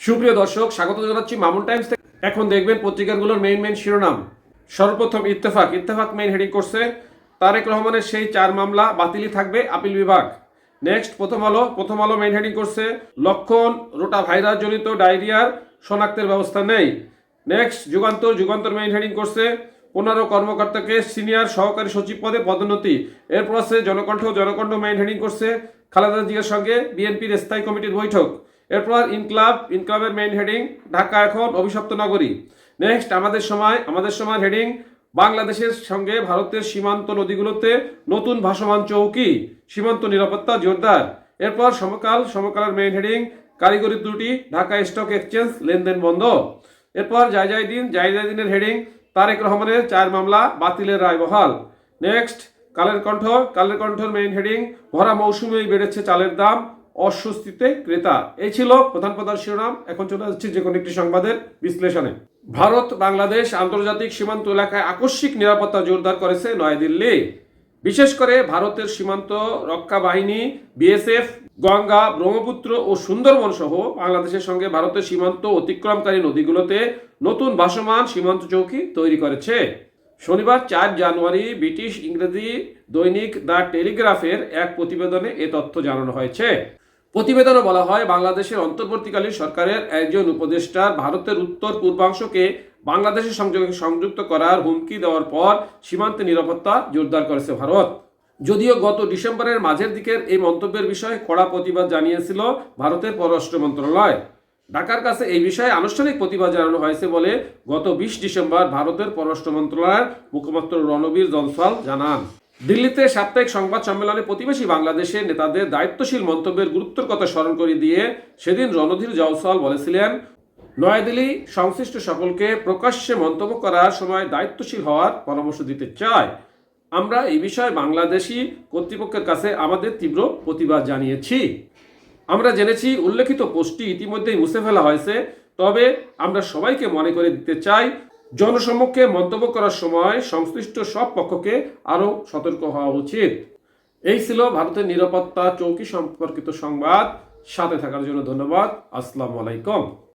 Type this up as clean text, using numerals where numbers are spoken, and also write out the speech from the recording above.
সুপ্রিয় দর্শক, স্বাগত জানাচ্ছি মামুন টাইমস থেকে। এখন দেখবেন পত্রিকাগুলোর মেইন শিরোনাম। সর্বপ্রথম ইত্তেফাক মেইন হেডিং করছে তারেক রহমানের সেই 4 মামলা বাতিলই থাকবে আপিল বিভাগ। নেক্সট প্রথম আলো মেইন হেডিং করছে লক্ষণ রোটা ভাইরাস জনিত ডায়রিয়ার শনাক্তের ব্যবস্থা নেই। নেক্সট যুগান্তর মেইন হেডিং করছে 15 কর্মকর্তাকে সিনিয়র সহকারী সচিব পদে পদোন্নতি। এরপর আছে জনকণ্ঠ মেইন হেডিং করছে খালেদা জিয়ার সঙ্গে বিএনপির স্থায়ী কমিটির বৈঠক। এরপর ইনক্লাবের মেইন হেডিং ঢাকা এখন অভিশপ্ত নগরী। নেক্সট আমাদের সময় হেডিং বাংলাদেশের সঙ্গে ভারতের সীমান্ত নদীগুলোতে নতুন ভাসমান চৌকি, সীমান্ত নিরাপত্তা জোরদার। এরপর সমকালের মেইন হেডিং কারিগরি ত্রুটি, ঢাকা স্টক এক্সচেঞ্জ লেনদেন বন্ধ। এরপর জায়জাদিনের হেডিং তারেক রহমানের 4 মামলা বাতিলের রায় বহাল। নেক্সট কালের কণ্ঠের মেইন হেডিং ভরা মৌসুমেই বেড়েছে চালের দাম, অস্বস্তিতে ক্রেতা। এই ছিল প্রধান শিরোনাম। এখন চলে যাচ্ছি যে কোনো একটি সংবাদের বিশ্লেষণে। ভারত বাংলাদেশ আন্তর্জাতিক সীমান্ত এলাকায় আকস্মিক নিরাপত্তা জোরদার করেছে নয়াদিল্লি। বিশেষ করে ভারতের সীমান্ত রক্ষা বাহিনী বিএসএফ গঙ্গা, ব্রহ্মপুত্র ও সুন্দরবন সহ বাংলাদেশের সঙ্গে ভারতের সীমান্ত অতিক্রমকারী নদীগুলোতে নতুন ভাসমান সীমান্ত চৌকি তৈরি করেছে। শনিবার 4 জানুয়ারি ব্রিটিশ ইংরেজি দৈনিক দ্য টেলিগ্রাফের এক প্রতিবেদনে এ তথ্য জানানো হয়েছে। প্রতিবেদনে বলা হয়, বাংলাদেশের অন্তর্বর্তীকালীন সরকারের একজন উপদেষ্টার ভারতের উত্তর পূর্বাংশকে বাংলাদেশের সংযুক্ত করার হুমকি দেওয়ার পর সীমান্তে নিরাপত্তা জোরদার করেছে ভারত। যদিও গত ডিসেম্বরের মাঝের দিকের এই মন্তব্যের বিষয়ে কড়া প্রতিবাদ জানিয়েছিল ভারতের পররাষ্ট্র মন্ত্রণালয়। ঢাকার কাছে এই বিষয়ে আনুষ্ঠানিক প্রতিবাদ জানানো হয়েছে বলে গত 20 ডিসেম্বর ভারতের পররাষ্ট্র মন্ত্রণালয়ের মুখপাত্র রণবীর জনসাল জানান। দিল্লিতে সাপ্তাহিক সংবাদ সম্মেলনে প্রতিবেশী বাংলাদেশের নেতাদের দায়িত্বশীল মন্তব্যের গুরুত্বের কথা স্মরণ করে দিয়ে সেদিন রণধীর জয়সওয়াল বলেছিলেন, নয়াদিল্লি সংশ্লিষ্ট সকলকে প্রকাশ্যে মন্তব্য করার সময় দায়িত্বশীল হওয়ার পরামর্শ দিতে চায়। আমরা এই বিষয়ে বাংলাদেশি কর্তৃপক্ষের কাছে আমাদের তীব্র প্রতিবাদ জানিয়েছি। আমরা জেনেছি উল্লেখিত পোস্টটি ইতিমধ্যেই মুছে ফেলা হয়েছে, তবে আমরা সবাইকে মনে করে দিতে চাই, জনসমক্ষে মন্তব্য করার সময় সংশ্লিষ্ট সব পক্ষকে আরও সতর্ক হওয়া উচিত। এই ছিল ভারতের নিরাপত্তা চৌকি সম্পর্কিত সংবাদ। সাথে থাকার জন্য ধন্যবাদ। আসসালামু আলাইকুম।